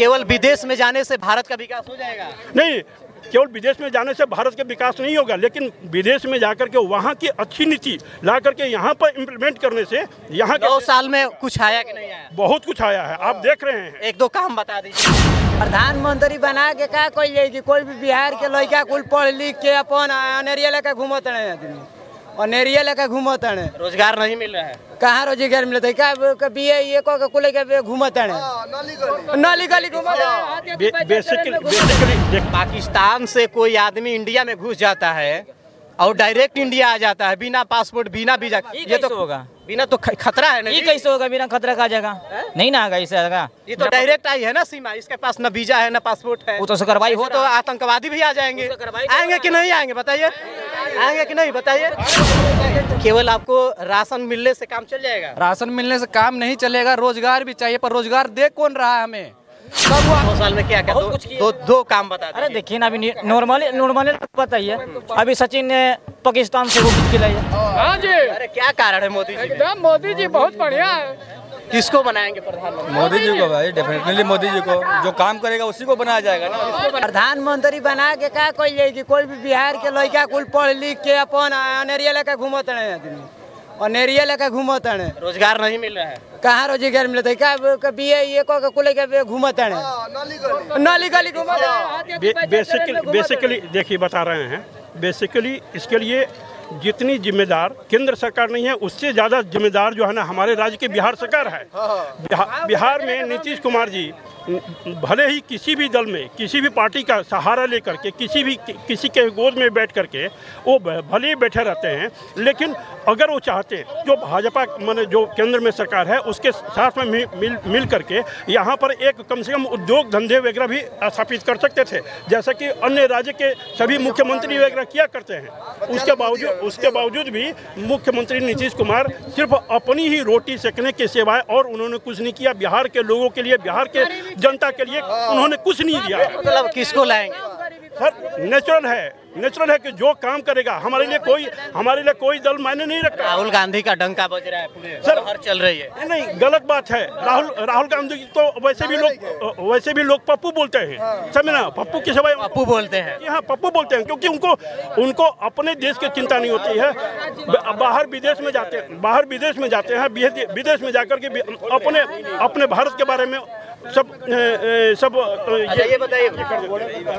केवल विदेश में जाने से भारत का विकास हो जाएगा? नहीं, केवल विदेश में जाने से भारत का विकास नहीं होगा, लेकिन विदेश में जाकर के वहाँ की अच्छी नीति ला करके यहाँ पर इम्प्लीमेंट करने से यहाँ 2 साल में कुछ आया कि नहीं आया? बहुत कुछ आया है, आप देख रहे हैं। 1-2 काम बता दीजिए। प्रधानमंत्री बना के का कोई जाएगी? कोई भी बिहार के लड़का कुल पढ़ लिख के अपन अनेरिया लेके घूमत रहे आदमी, अनेरिया लेके घूमत रहे। रोजगार नहीं मिल रहा है? कहाँ रोजगार मिलता है? का बीए ये को कुल के घूमत रहे, नाली गली घूमत। बेसिकली पाकिस्तान से कोई आदमी इंडिया में घुस जाता है और डायरेक्ट इंडिया आ जाता है बिना पासपोर्ट बिना वीजा। ये तो होगा बिना तो खतरा है ना? ये कैसे होगा बिना खतरा का जगह? नहीं ना आएगा, इससे आएगा। ये तो डायरेक्ट आई है ना सीमा, इसके पास न वीजा है न पासपोर्ट है। वो तो कार्रवाई हो तो आतंकवादी भी आ जाएंगे। आएंगे कि नहीं आएंगे बताइए? आएंगे कि नहीं बताइए? केवल आपको राशन मिलने से काम चल जाएगा? राशन मिलने से काम नहीं चलेगा, रोजगार भी चाहिए, पर रोजगार दे कौन रहा है हमें? 2 साल में क्या क्या दो काम बता अरे देखिए ना, अभी नॉर्मली बताइए। अभी सचिन ने पाकिस्तान से वो जीत के लाया। हाँ जी। अरे क्या कारण है मोदी जी? एकदम मोदी जी बहुत बढ़िया है। किसको बनाएंगे प्रधानमंत्री? मोदी जी को भाई, डेफिनेटली मोदी जी को। जो काम करेगा उसी को बनाया जाएगा ना। प्रधानमंत्री बना के का कोई जाएगी? कोई भी बिहार के लड़का कुल पढ़ लिख के अपन अनेरिया लेके घूमत रहे आदमी, अनेरिया लेके घूमत रहे। रोजगार नहीं मिल रहा है? कहाँ रोजगार मिलता है? का बीए ये को कुल के घूमत रहे, नाली गली घूमत। बेसिकली देखिए बता रहे हैं, बेसिकली इसके लिए जितनी जिम्मेदार केंद्र सरकार नहीं है, उससे ज़्यादा जिम्मेदार जो है ना हमारे राज्य की बिहार सरकार है। बिहार में नीतीश कुमार जी भले ही किसी भी दल में किसी भी पार्टी का सहारा लेकर के किसी के गोद में बैठ करके वो भले ही बैठे रहते हैं, लेकिन अगर वो चाहते हैं जो भाजपा माने जो केंद्र में सरकार है उसके साथ में मिल करके यहाँ पर एक कम से कम उद्योग धंधे वगैरह भी स्थापित कर सकते थे, जैसा कि अन्य राज्य के सभी मुख्यमंत्री वगैरह किया करते हैं। उसके बावजूद भी मुख्यमंत्री नीतीश कुमार सिर्फ अपनी ही रोटी सेकने के सिवाय और उन्होंने कुछ नहीं किया। बिहार के लोगों के लिए, बिहार के जनता के लिए उन्होंने कुछ नहीं दिया। मतलब किसको लाएंगे? सर नेचुरल है कि जो काम करेगा हमारे लिए कोई दल मायने नहीं रखता। राहुल गांधी का डंका बज रहा है पूरे सर, हर चल रही है। नहीं, गलत बात है। राहुल गांधी तो वैसे भी लोग पप्पू बोलते हैं, समझे ना? पप्पू की सिवाय पप्पू बोलते हैं। हाँ, पप्पू बोलते हैं क्योंकि उनको अपने देश की चिंता नहीं होती है। बाहर विदेश में जाते हैं, विदेश में जाकर के अपने भारत के बारे में सब अच्छा ये बताइए,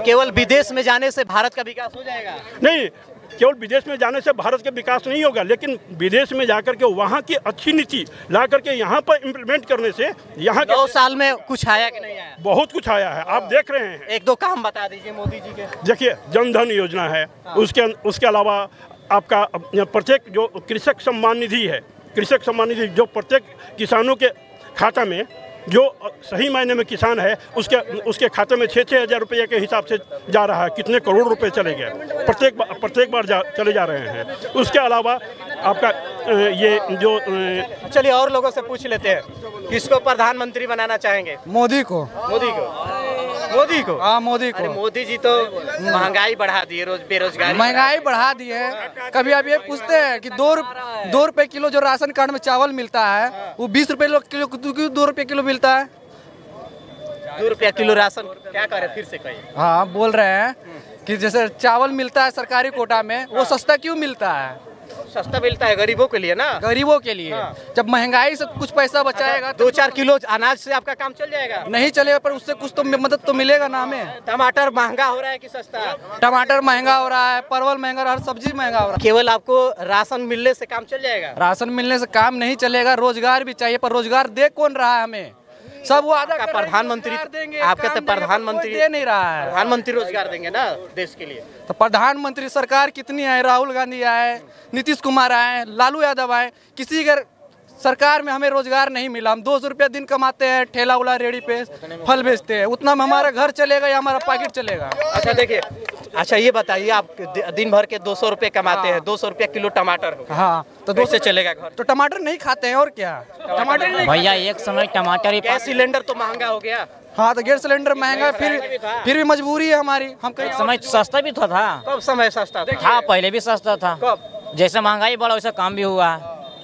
केवल विदेश में जाने से भारत का विकास हो जाएगा? नहीं, केवल विदेश में जाने से भारत का विकास नहीं होगा, लेकिन विदेश में जाकर के वहाँ की अच्छी नीति ला करके यहाँ पर इम्प्लीमेंट करने से यहाँ 2 साल में कुछ आया कि नहीं आया? बहुत कुछ आया है, आप देख रहे हैं। 1-2 काम बता दीजिए मोदी जी के। देखिए, जनधन योजना है, उसके अलावा आपका प्रत्येक जो कृषक सम्मान निधि जो प्रत्येक किसानों के खाता में जो सही मायने में किसान है उसके खाते में 6-6 हज़ार रुपये के हिसाब से जा रहा है। कितने करोड़ रुपए चले गए प्रत्येक बार चले जा रहे हैं। उसके अलावा आपका ये जो चलिए और लोगों से पूछ लेते हैं, किसको प्रधानमंत्री बनाना चाहेंगे? मोदी को। हाँ, मोदी को। अरे मोदी जी तो महंगाई बढ़ा दिए, बेरोजगारी महंगाई बढ़ा दी है। कभी आप ये पूछते हैं कि 2 रुपए किलो जो राशन कार्ड में चावल मिलता है वो 20 रुपए किलो, 2 रुपए किलो मिलता है। 2 रुपया किलो राशन क्या करे? फिर से कहिए। हाँ, बोल रहे हैं कि जैसे चावल मिलता है सरकारी कोटा में, वो सस्ता क्यों मिलता है? सस्ता मिलता है गरीबों के लिए ना, गरीबों के लिए। जब महंगाई से कुछ पैसा बचाएगा 2-4 किलो अनाज से आपका काम चल जाएगा? नहीं चलेगा, पर उससे कुछ तो मदद तो मिलेगा ना हमें। टमाटर महंगा हो रहा है कि सस्ता? टमाटर महंगा हो रहा है, परवल महंगा, हर सब्जी महंगा हो रहा है। केवल आपको राशन मिलने से काम चल जाएगा? राशन मिलने से काम नहीं चलेगा, रोजगार भी चाहिए, पर रोजगार दे कौन रहा है हमें? सब वादा कर प्रधानमंत्री आपका तो प्रधानमंत्री दे नहीं रहा है। प्रधानमंत्री रोजगार देंगे ना देश के लिए? तो प्रधानमंत्री सरकार कितनी है? राहुल गांधी आए, नीतीश कुमार आए, लालू यादव आए, किसी के सरकार में हमें रोजगार नहीं मिला। हम 200 रुपया दिन कमाते हैं, ठेला उला रेडी पे फल बेचते हैं, उतना में हमारा घर चलेगा या हमारा पैकेट चलेगा? अच्छा देखिए, अच्छा ये बताइए, आप दिन भर के 200 रुपये कमाते हैं, 200 रुपया किलो टमाटर हो। हाँ, तो 200 चलेगा घर? तो टमाटर नहीं खाते हैं और क्या? टमाटर नहीं भैया, एक समय टमाटर ही, गैस सिलेंडर तो महंगा हो गया। हाँ, तो गैस सिलेंडर महंगा, फिर भी मजबूरी है हमारी। हम कहीं समय सस्ता भी था। कब समय सस्ता था? हाँ, पहले भी सस्ता था। कब? जैसे महंगाई बढ़ा वैसा काम भी हुआ,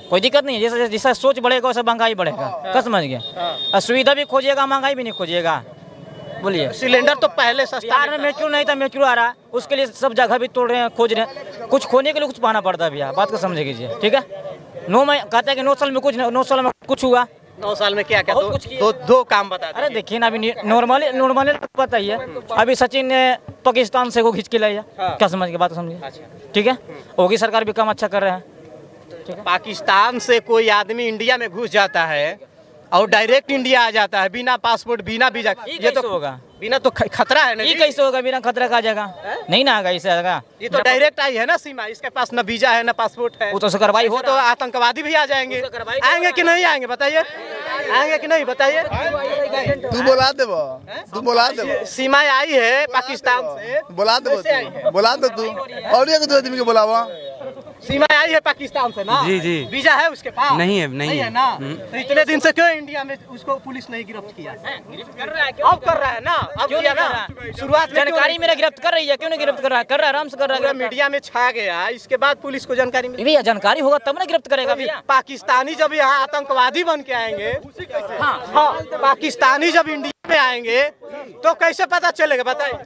कोई दिक्कत नहीं है। जैसा सोच बढ़ेगा वैसा महंगाई बढ़ेगा। क्या समझ गए? सुविधा भी खोजिएगा, महंगाई भी नहीं खोजिएगा। बोलिए। सिलेंडर तो पहले सस्ता बिहार में मेट्रो नहीं था, मेट्रो आ रहा है, उसके लिए सब जगह भी तोड़ रहे हैं, खोज रहे हैं। कुछ खोने के लिए कुछ पाना पड़ता है भैया, बात को समझ लीजिए, ठीक है। कहते हैं कि 9 साल में कुछ 9 साल में कुछ हुआ। 9 साल में क्या क्या बहुत कुछ किया। दो काम बता अरे देखिए ना, अभी नॉर्मली पता ही है। अभी सचिन ने पाकिस्तान से वो खींच के लाया, क्या समझ के बात समझिए, ठीक है। योगी सरकार भी काम अच्छा कर रहे हैं। पाकिस्तान से कोई आदमी इंडिया में घुस जाता है और डायरेक्ट इंडिया आ जाता है बिना पासपोर्ट बिना वीजा, ये तो होगा बिना तो खतरा है ना। ये कैसे होगा बिना खतरा का जगह? नहीं ना आएगा, इससे आएगा। ये तो डायरेक्ट आई है ना सीमा, इसके पास न वीजा है न पासपोर्ट है। वो तो कार्रवाई हो तो आतंकवादी भी आ जाएंगे। आएंगे कि नहीं आएंगे बताइए, आएंगे कि नहीं बताइए। तू बोला दे, तू बोला दे। सीमा आई है पाकिस्तान से, बोला दे, बोला दे तू। और एक 2 आदमी को बुलावा। सीमा आई है पाकिस्तान से ना? जी जी। वीजा है उसके पास? नहीं है, नहीं है ना। तो इतने दिन से क्यों इंडिया में उसको पुलिस नहीं गिरफ्त किया? अब कर रहा है ना, अब क्यों किया नहीं ना। शुरुआत में जानकारी मेरा गिरफ्त कर रही है, क्यों नहीं गिरफ्त कर रहा है? कर रहा है, आराम से कर रहा है। मीडिया में छा गया, इसके बाद पुलिस को जानकारी मिली। भैया जानकारी होगा तब ना गिरफ्त करेगा भैया। पाकिस्तानी जब यहाँ आतंकवादी बन के आएंगे, हाँ पाकिस्तानी जब इंडिया में आएंगे तो कैसे पता चलेगा बताइए।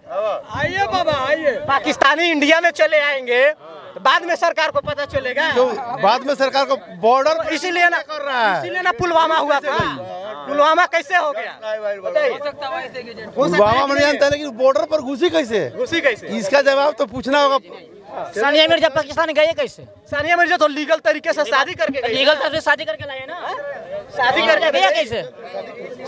आइए बाबा आइए। पाकिस्तानी इंडिया में चले आएंगे तो बाद में सरकार को पता चलेगा। तो बाद में सरकार को बॉर्डर इसीलिए ना कर रहा है, इसीलिए ना पुलवामा हुआ था। पुलवामा कैसे हो गया बताइए। पुलवामा में नहीं जानता, लेकिन बॉर्डर पर घुसी कैसे, इसका जवाब तो पूछना होगा। सानिया मिर्जा पाकिस्तान गए कैसे? सानिया मिर्जा तो लीगल तरीके से शादी करके गई। लीगल तरीके से शादी करके लाए ना, शादी करके गया कैसे?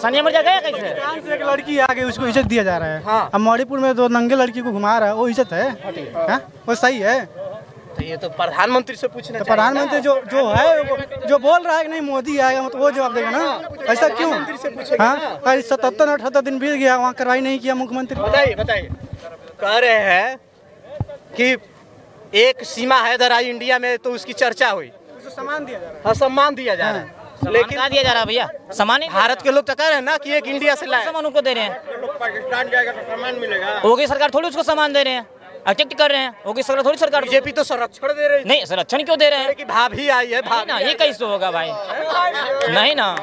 सानिया मिर्जा गया कैसे? एक लड़की आ गई, उसको इज्जत दिया जा रहा है। हाँ। अब मणिपुर में 2 नंगे लड़की को घुमा रहा है, वो इज्जत है? वो सही है? तो ये तो प्रधानमंत्री से पूछना तो प्रधानमंत्री जो है जो बोल रहा है कि नहीं मोदी आएगा, मतलब वो जवाब देगा ना। ऐसा क्यों? हाँ, 77-78 दिन बीत गया, वहाँ कार्रवाई नहीं किया मुख्यमंत्री। बताइए। कह रहे हैं कि एक सीमा हैदर आई इंडिया में तो उसकी चर्चा हुई, सम्मान दिया जा रहा है। हाँ सम्मान दिया जा रहा है, लेकिन दिया जा रहा है भैया सामान। भारत के लोग तो कह रहे हैं ना कि एक इंडिया से लाए, सामान उनको दे रहे हैं। पाकिस्तान जाएगा तो सामान मिलेगा। योगी सरकार थोड़ी उसको सामान दे रहे हैं, अटेक्ट कर रहे हैं। योगी सरकार थोड़ी सरकार बीजेपी तो संरक्षण दे रही है। नहीं, संरक्षण क्यों दे रहे हैं? कि भाभी आई है, ना ये कैसे होगा भाई? नहीं ना।